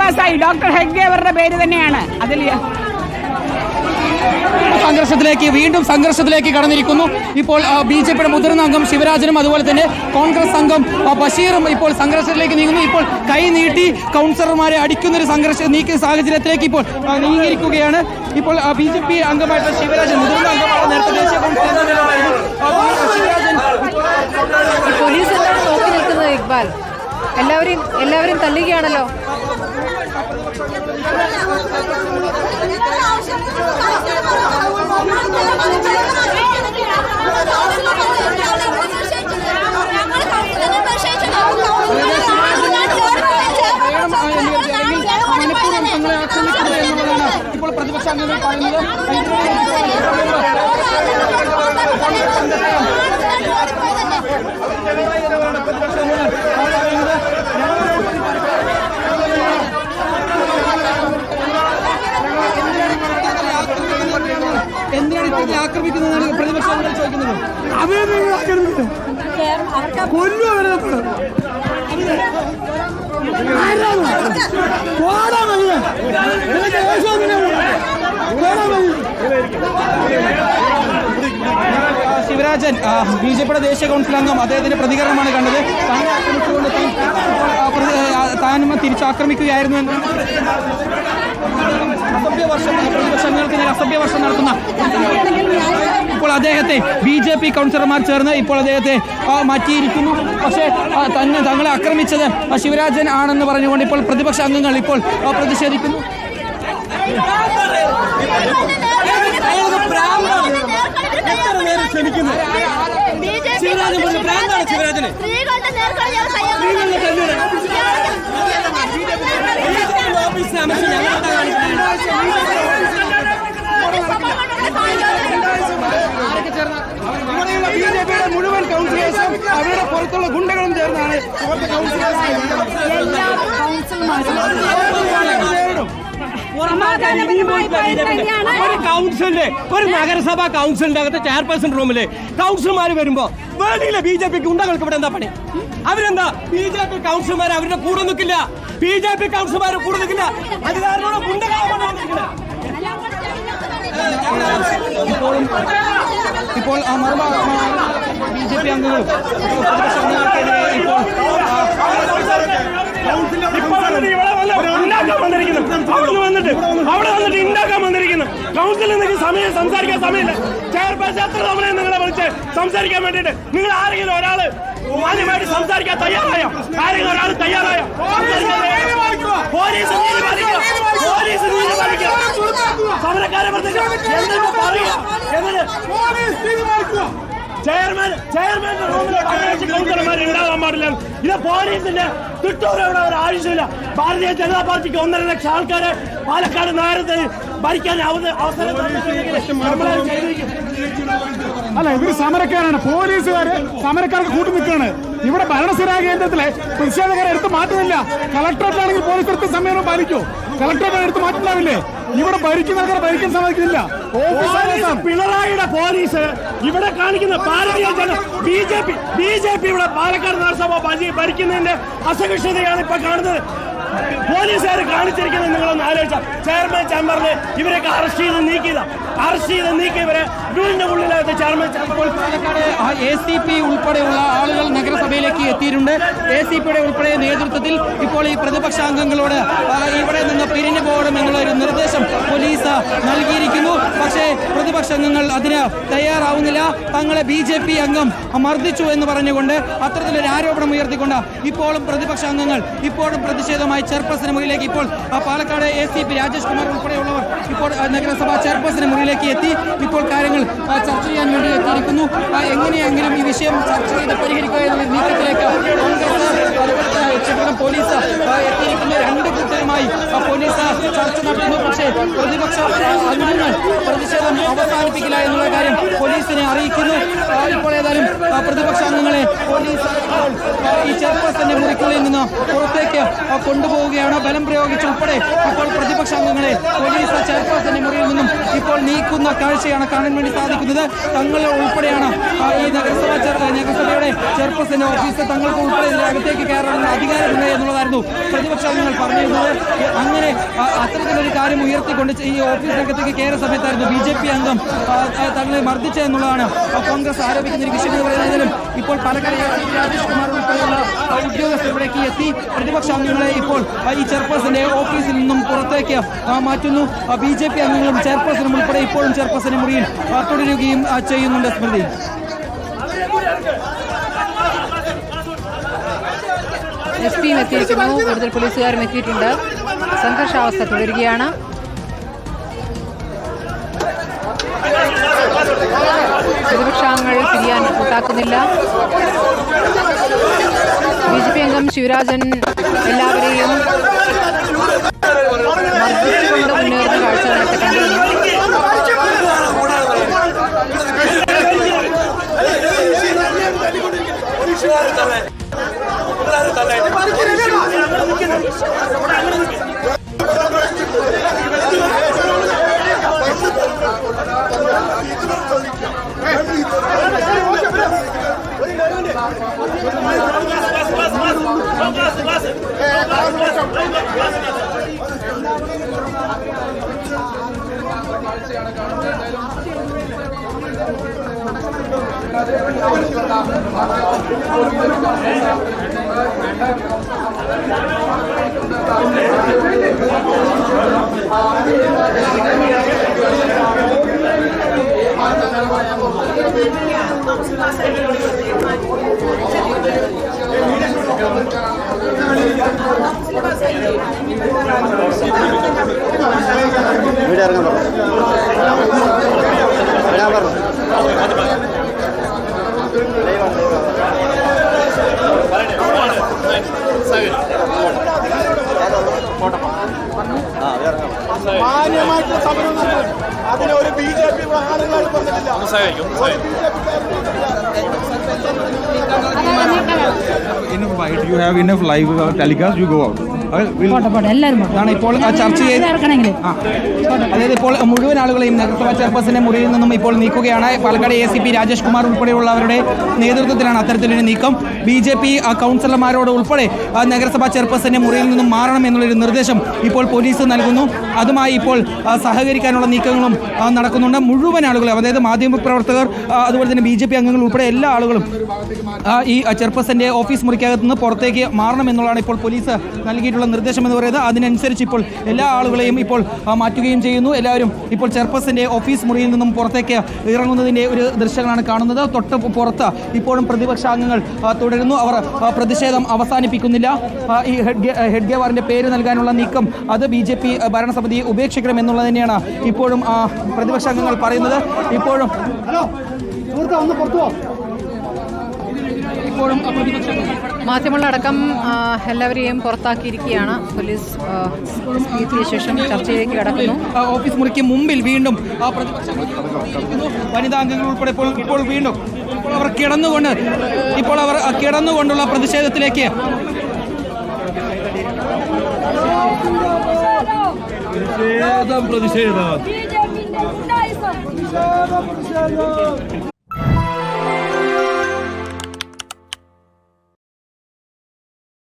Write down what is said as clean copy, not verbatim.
പാസ്സായി ഡോക്ടർ ഹെഗ്ഡെ അവരുടെ പേര് തന്നെയാണ് അതിൽ. വീണ്ടും സംഘർഷത്തിലേക്ക് കടന്നിരിക്കുന്നു. ഇപ്പോൾ ബി.ജെ.പിയുടെ മുതിർന്ന അംഗം ശിവരാജനും അതുപോലെ തന്നെ കോൺഗ്രസ് അംഗം ബഷീറും ഇപ്പോൾ സംഘർഷത്തിലേക്ക് നീങ്ങുന്നു. ഇപ്പോൾ കൈ നീട്ടി കൗൺസിലർമാരെ അടിക്കുന്നൊരു നീക്കിയ സാഹചര്യത്തിലേക്ക് ഇപ്പോൾ നീങ്ങിയിരിക്കുകയാണ്. ഇപ്പോൾ ബി.ജെ.പി അംഗമായിട്ടുള്ള ശിവരാജൻ മുതിർന്ന അംഗമാണ്. നേരത്തെ ദേശീയ ശിവരാജൻ പോലീസ് എന്താണ് നോക്കി നിൽക്കുന്നത് ഇക്ബാൽ? എല്ലാവരും തള്ളുകയാണല്ലോ. ഇപ്പോൾ പ്രതിപക്ഷ അംഗങ്ങൾ പറയുന്നത് എന്തിനാണ് ഇത്തരത്തിൽ ആക്രമിക്കുന്നതാണ് പ്രതിപക്ഷ അംഗങ്ങൾ ചോദിക്കുന്നത്. അവരെ നിങ്ങൾ ആക്രമിക്കുന്നു, കൊല്ലു അവരെ. ശിവരാജൻ ബി.ജെ.പിയുടെ ദേശീയ കൗൺസിൽ അംഗം, അദ്ദേഹത്തിന്റെ പ്രതികരണമാണ് കണ്ടത്. താനെ ആക്രമിച്ചുകൊണ്ട് താനും തിരിച്ചാക്രമിക്കുകയായിരുന്നു എന്ന് പ്രതിപക്ഷങ്ങൾക്ക് നേരെ അസഭ്യവർഷം നടത്തുന്ന ഇപ്പോൾ അദ്ദേഹത്തെ ബി.ജെ.പി കൗൺസിലർമാർ ചേർന്ന് ഇപ്പോൾ അദ്ദേഹത്തെ മാറ്റിയിരിക്കുന്നു. പക്ഷേ തങ്ങളെ ആക്രമിച്ചത് ശിവരാജൻ ആണെന്ന് പറഞ്ഞുകൊണ്ട് ഇപ്പോൾ പ്രതിപക്ഷ അംഗങ്ങൾ ഇപ്പോൾ പ്രതിഷേധിക്കുന്നു. ബി.ജെ.പിയുടെ മുഴുവൻ കൗൺസിലേഴ്സും അവരുടെ പുറത്തുള്ള ഗുണ്ടകളും ചേർന്നാണ് ഇവിടുത്തെ ഒരു നഗരസഭാ കൗൺസിലിന്റെ അകത്ത് ചെയർപേഴ്സൺ റൂമില് കൗൺസിലർമാർ വരുമ്പോ വേണ്ടിയില്ല ബി.ജെ.പി ഗുണ്ടകൾക്ക് ഇവിടെ എന്താ പണി? അവരെന്താ ബി.ജെ.പി കൗൺസിലർമാർ അവരുടെ കൂടെ നിൽക്കില്ല. ബി.ജെ.പി കൗൺസിലർമാർ കൂടെ നിൽക്കില്ല. അധികാരികളോട് ഇപ്പോൾ ബി.ജെ.പി അംഗങ്ങളും പ്രതിപക്ഷ അംഗങ്ങൾക്കെതിരെ ഇപ്പോൾ അവിടെ വന്നിട്ട് ഉണ്ടാക്കാൻ വന്നിരിക്കുന്നു. കൗൺസിലിൽ നിങ്ങൾക്ക് സംസാരിക്കാൻ സമയമില്ല. ചെയർപേഴ്സൺ എത്ര തവണ നിങ്ങളെ വിളിച്ച് സംസാരിക്കാൻ വേണ്ടിയിട്ട് നിങ്ങൾ ആരെങ്കിലും ഒരാള് മാന്യമായിട്ട് സംസാരിക്കാൻ തയ്യാറായോ? ആരെങ്കിലും ഒരാൾ തയ്യാറായോ? പോലീസ് നീതി പാലിക്കുക, പോലീസ് നീതി പാലിക്കുക, സമരക്കാരെ എന്തെങ്കിലും പറയുക. ചെയർമാന്റെ റൂമിൽ കൗൺസിലർമാർ ഉണ്ടാകാൻ പാടില്ല. ഇത് പോലീസിന്റെ തിട്ടൂർ ഇവിടെ ഒരു ആവശ്യമില്ല. ഭാരതീയ ജനതാ പാർട്ടിക്ക് 1.5 ലക്ഷം ആൾക്കാരെ പാലക്കാട് നഗരത്തിൽ ഭരിക്കാൻ അവസരം. അല്ല, ഇവര് സമരക്കാരാണ്. പോലീസുകാര് സമരക്കാർക്ക് കൂട്ടു നിൽക്കുകയാണ്. ഇവിടെ ഭരണസ്ഥിരാ കേന്ദ്രത്തിലെ പ്രതിഷേധക്കാരെ എടുത്ത് മാറ്റുന്നില്ല. കളക്ടറേറ്റിലാണെങ്കിൽ പോലീസ് എടുത്ത് സമയം പാലിക്കോ? കളക്ടറേറ്റ് എടുത്ത് മാറ്റുണ്ടാവില്ലേ? ഇവിടെ ഭരിക്കുന്ന ആൾക്കാരെ ഭരിക്കാൻ സമ്മതിക്കുന്നില്ല. പിണറായിയുടെ പോലീസ് ഇവിടെ കാണിക്കുന്ന ഭാരതീയ ബി.ജെ.പി ഇവിടെ പാലക്കാട് നഗരസഭ ഭരിക്കുന്നതിന്റെ അസഹിഷ്ണുതയാണ് ഇപ്പൊ കാണുന്നത്. പോലീസുകാർ കാണിച്ചിരിക്കുന്നത് നിങ്ങളൊന്ന് ആലോചിച്ച. ചെയർമാൻ ചേംബറിൽ ഇവരൊക്കെ അറസ്റ്റ് ചെയ്ത് നീക്കിയവരെ വീടിന്റെ ഉള്ളിലകത്ത് ചെയർമാൻ പാലക്കാട് ACP ഉൾപ്പെടെയുള്ള ആളുകൾ നഗരസഭയിലേക്ക് എത്തിയിട്ടുണ്ട്. ACPയുടെ ഉൾപ്പെടെ നേതൃത്വത്തിൽ ഇപ്പോൾ ഈ പ്രതിപക്ഷ അംഗങ്ങളോട് ഇവിടെ നിന്ന് പിരിഞ്ഞു പോകണം എന്നുള്ള ഒരു നിർദ്ദേശം പോലീസ് നൽകിയിരിക്കുന്നു. പക്ഷേ പ്രതിപക്ഷ അംഗങ്ങൾ അതിന് തയ്യാറാവുന്നില്ല. തങ്ങളെ BJP അംഗം മർദ്ദിച്ചു എന്ന് പറഞ്ഞുകൊണ്ട് അത്തരത്തിലൊരു ആരോപണം ഉയർത്തിക്കൊണ്ട് ഇപ്പോഴും പ്രതിപക്ഷ അംഗങ്ങൾ ഇപ്പോഴും പ്രതിഷേധമായി ചെയർപേഴ്സന് മുറിയിലേക്ക് ഇപ്പോൾ പാലക്കാട് ACP രാജേഷ് കുമാർ ഉൾപ്പെടെയുള്ളവർ ഇപ്പോൾ നഗരസഭാ ചെയർപേഴ്സന് മുറിയിലേക്ക് എത്തി ഇപ്പോൾ കാര്യങ്ങൾ ചർച്ച ചെയ്യാൻ വേണ്ടി എത്തിയിരിക്കുന്നു. എങ്ങനെയെങ്കിലും ഈ വിഷയം ചർച്ച ചെയ്ത് പരിഹരിക്കുക എന്നുള്ള നീക്കത്തിലേക്ക് പോലീസ് എത്തിയിരിക്കുന്നു. 2 കൂട്ടരുമായി പോലീസ് ചർച്ച നടത്തുന്നു. പക്ഷേ പ്രതിപക്ഷ അംഗങ്ങൾ പ്രതിഷേധം അവസാനിപ്പിക്കില്ല എന്നുള്ള കാര്യം പോലീസിനെ അറിയിക്കുന്നു. ഇപ്പോൾ ഏതായാലും പ്രതിപക്ഷ അംഗങ്ങളെ പോലീസ് ഈ ചെയർപേഴ്സന്റെ മുറിക്കുള്ളിൽ നിന്ന് പുറത്തേക്ക് കൊണ്ടുപോവുകയാണ്. ബലം പ്രയോഗിച്ചുൾപ്പെടെ ഇപ്പോൾ പ്രതിപക്ഷ അംഗങ്ങളെ പോലീസ് ചെയർപേഴ്സന്റെ മുറിയിൽ നിന്നും ഇപ്പോൾ നീക്കുന്ന കാഴ്ചയാണ് കാണാൻ വേണ്ടി സാധിക്കുന്നത്. തങ്ങൾ ഉൾപ്പെടെയാണ് ഈ നഗരസഭയുടെ ചെയർപേഴ്സന്റെ ഓഫീസ് തങ്ങൾക്ക് ഉൾപ്പെടെ അകത്തേക്ക് കയറാനുള്ള അധികാരമുണ്ട് എന്നുള്ളതായിരുന്നു തുടർന്നായിരുന്നു പ്രതിപക്ഷ അംഗങ്ങൾ പറഞ്ഞിരുന്നത്. അങ്ങനെ അത്തരത്തിലൊരു കാര്യം ഉയർത്തിക്കൊണ്ട് ഈ ഓഫീസിനകത്തേക്ക് കയറിയ സമയത്തായിരുന്നു BJP അംഗം തങ്ങളെ മർദ്ദിച്ചതെന്നുള്ളതാണ് കോൺഗ്രസ് ആരോപിക്കുന്ന ഒരു വിഷയം എന്ന് പറയുന്നതിലും ഇപ്പോൾ പാലക്കാട് രാജേഷ് കുമാർ ഉൾപ്പെടെയുള്ള ഉദ്യോഗസ്ഥർ ഇവിടേക്ക് എത്തി പ്രതിപക്ഷ അംഗങ്ങളെ ഇപ്പോൾ ഈ ചെയർപേഴ്സന്റെ ഓഫീസിൽ നിന്നും പുറത്തേക്ക് മാറ്റുന്നു. BJP അംഗങ്ങളും ചെയർപേഴ്സണും ഉൾപ്പെടെ ഇപ്പോഴും ചെയർപേഴ്സന്റെ മുറിയിൽ തുടരുകയും ചെയ്യുന്നുണ്ട്. സ്മൃതി, SP എത്തിയിരിക്കുന്നു, കൂടുതൽ പോലീസുകാരും എത്തിയിട്ടുണ്ട്. സംഘർഷാവസ്ഥ തുടരുകയാണ്. പ്രതിപക്ഷാംഗങ്ങൾ പിരിയാൻ കൂട്ടാക്കുന്നില്ല. BJP അംഗം ശിവരാജൻ എല്ലാവരെയും മർദ്ദിച്ചുകൊണ്ട് മുന്നേറുന്ന കാഴ്ച നേരത്തെ കണ്ടിരുന്നു. മാന്യമായിട്ട് സമരം അതിനൊരു BJP വാഹനങ്ങളായി പറഞ്ഞിട്ടില്ല. You have enough live telecast, you go out. ആണ് ഇപ്പോൾ ചർച്ച ചെയ്ത് അതായത് ഇപ്പോൾ മുഴുവൻ ആളുകളെയും നഗരസഭാ ചെയർപേഴ്സന്റെ മുറിയിൽ നിന്നും ഇപ്പോൾ നീക്കുകയാണ്. പാലക്കാട് ACP രാജേഷ് കുമാർ ഉൾപ്പെടെയുള്ളവരുടെ നേതൃത്വത്തിലാണ് അത്തരത്തിലൊരു നീക്കം. BJP കൗൺസിലർമാരോട് ഉൾപ്പെടെ നഗരസഭാ ചെയർപേഴ്സന്റെ മുറിയിൽ നിന്നും മാറണം എന്നുള്ളൊരു നിർദ്ദേശം ഇപ്പോൾ പോലീസ് നൽകുന്നു. അതുമായി ഇപ്പോൾ സഹകരിക്കാനുള്ള നീക്കങ്ങളും നടക്കുന്നുണ്ട്. മുഴുവൻ ആളുകളും അതായത് മാധ്യമപ്രവർത്തകർ അതുപോലെ തന്നെ BJP അംഗങ്ങൾ ഉൾപ്പെടെ എല്ലാ ആളുകളും ഈ ചെയർപേഴ്സന്റെ ഓഫീസ് മുറിക്കകത്ത് നിന്ന് പുറത്തേക്ക് മാറണം എന്നുള്ളതാണ് ഇപ്പോൾ പോലീസ് നൽകിയിട്ടുള്ള നിർദ്ദേശം എന്ന് പറയുന്നത്. അതിനനുസരിച്ച് ഇപ്പോൾ എല്ലാ ആളുകളെയും ഇപ്പോൾ മാറ്റുകയും ചെയ്യുന്നു. എല്ലാവരും ഇപ്പോൾ ചെയർപേഴ്സന്റെ ഓഫീസ് മുറിയിൽ നിന്നും പുറത്തേക്ക് ഇറങ്ങുന്നതിൻ്റെ ഒരു ദൃശ്യങ്ങളാണ് കാണുന്നത്. തൊട്ട് പുറത്ത് ഇപ്പോഴും പ്രതിപക്ഷാംഗങ്ങൾ തുടരുന്നു. അവർ പ്രതിഷേധം അവസാനിപ്പിക്കുന്നില്ല. ഈ ഹെഡ് ഗേവാറിന്റെ പേര് നൽകാനുള്ള നീക്കം അത് BJP ഭരണസമിതി ഉപേക്ഷിക്കണം എന്നുള്ളത് തന്നെയാണ് ഇപ്പോഴും പ്രതിപക്ഷാംഗങ്ങൾ പറയുന്നത്. ഇപ്പോഴും മാധ്യമങ്ങളടക്കം എല്ലാവരെയും പുറത്താക്കിയിരിക്കുകയാണ്. പോലീസ് എത്തിയ ശേഷം ചർച്ചയിലേക്ക് കടക്കുന്നു. ഓഫീസ് മുറിക്ക് മുമ്പിൽ വീണ്ടും വനിതാ അംഗങ്ങൾ ഉൾപ്പെടെ ഇപ്പോൾ വീണ്ടും അവർ കിടന്നുകൊണ്ടുള്ള പ്രതിഷേധത്തിലേക്ക് പ്രതിഷേധം